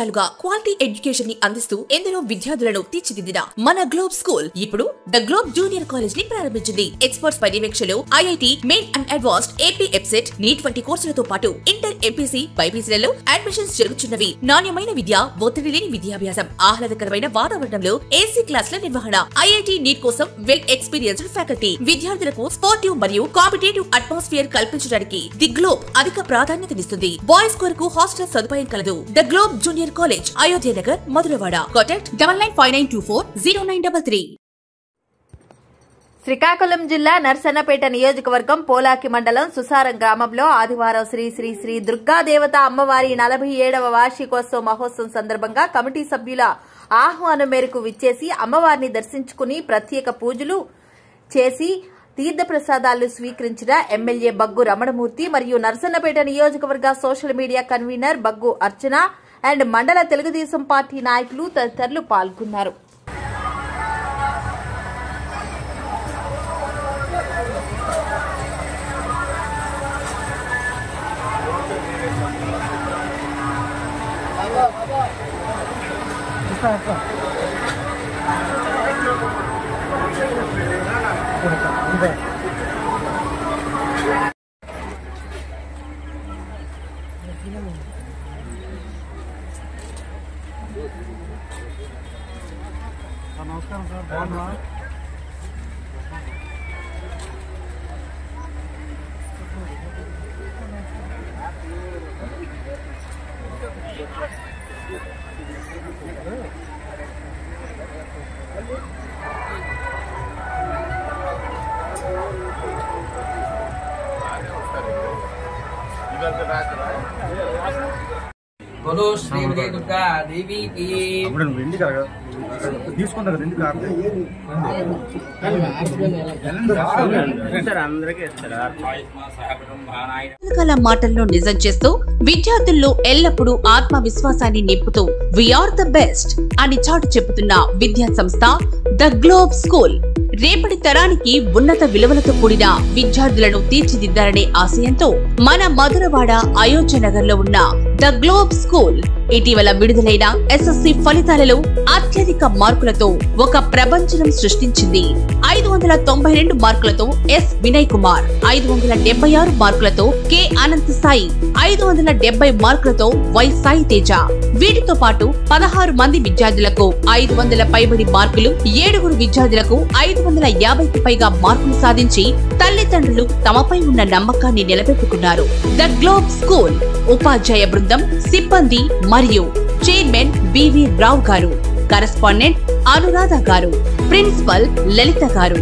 సంవత్సరాలుగా quality education ని అందిస్తూ ఎందరో విద్యార్థులను తీర్చిదిద్దిన మన గ్లోబ్ స్కూల్ ఇప్పుడు ద గ్లోబ్ జూనియర్ కాలేజ్ ని ప్రారంభించింది. ఎక్స్పర్ట్స్ పర్యవేక్షణలో IIT, main and advanced, AP EAPCET, NEET వంటి కోర్సులతో పాటు ఇంటర్, ఎంపీసీ, బైపీసీలలో అడ్మిషన్స్ జరుగుతున్నవి. నాణ్యమైన విద్య, ఒత్తిడి లేని విద్యాభ్యాసం, ఆహ్లాదకరమైన వాతావరణంలో ఏసీ క్లాసుల నిర్వహణ, ఐఐటి, నీట్ కోసం వెల్ ఎక్స్పీరియన్స్డ్ ఫ్యాకల్టీ, విద్యార్థులకు స్పోర్టివ్ మరియు కాంపిటేటివ్ అట్మాస్ఫియర్ కల్పించడానికి ది గ్లోబ్ అధిక ప్రాధాన్యతనిస్తుంది. బాయ్స్ కొరకు హాస్టల్ సదుపాయం కలదు. The globe junior college, Ayodhya Nagar, Madhurawada. Contact 9959240933. Srikakulam జిల్లా నర్సన్నపేట నియోజకవర్గం పోలాకి మండలం సుసారం గ్రామంలో ఆదివారం శ్రీ శ్రీ శ్రీ దుర్గాదేవత అమ్మవారి 47వ వార్షికోత్సవ మహోత్సవం సందర్భంగా కమిటీ సభ్యుల ఆహ్వానం మేరకు విచ్చేసి అమ్మవారిని దర్శించుకుని ప్రత్యేక పూజలు చేసి తీర్థప్రసాదాలు స్వీకరించిన ఎమ్మెల్యే బగ్గు రమణమూర్తి మరియు నర్సన్నపేట నియోజకవర్గ social media convener bug Archana and మండల తెలుగుదేశం పార్టీ నాయకులు తదితరులు పాల్గొన్నారు. నమస్కారం సార్, బాగున్నా? बोलो श्री विजय दुर्गा देवी की మాటల్లో నిజం చేస్తూ విద్యార్థుల్లో ఎల్లప్పుడూ ఆత్మవిశ్వాసాన్ని నింపుతూ వీఆర్ ద బెస్ట్ అని చాటు చెబుతున్న విద్యా సంస్థ ద గ్లోబ్ స్కూల్ రేపటి తరానికి ఉన్నత విలువలతో కూడిన విద్యార్థులను తీర్చిదిద్దారనే ఆశయంతో మన మధురవాడ అయోధ్య నగర్ లో ఉన్న ద గ్లోబ్ స్కూల్ ఇటీవల విడుదలైన ఎస్ఎస్సి ఫలితాలలో అత్యధిక మార్కులతో ఒక ప్రపంచం సృష్టించింది. 592 మార్కులతో ఎస్ వినయ్ కుమార్, 576 మార్కులతో కె అనంత్ సాయి, 570 మార్కులతో వై సాయి తేజ. వీటితో పాటు 16 మంది విద్యార్థులకు 500 పైబడి మార్కులు, 7 విద్యార్థులకు 550కి పైగా మార్కులు సాధించి తల్లిదండ్రులు తమపై ఉన్న నమ్మకాన్ని నిలబెట్టుకున్నారు. ద గ్లోబ్ స్కూల్ ఉపాధ్యాయ బృందం, సిబ్బంది మరియు చైర్మన్ బివి రావు గారు, కరెస్పాండెంట్ అనురాధ గారు, ప్రిన్సిపల్ లలిత గారు.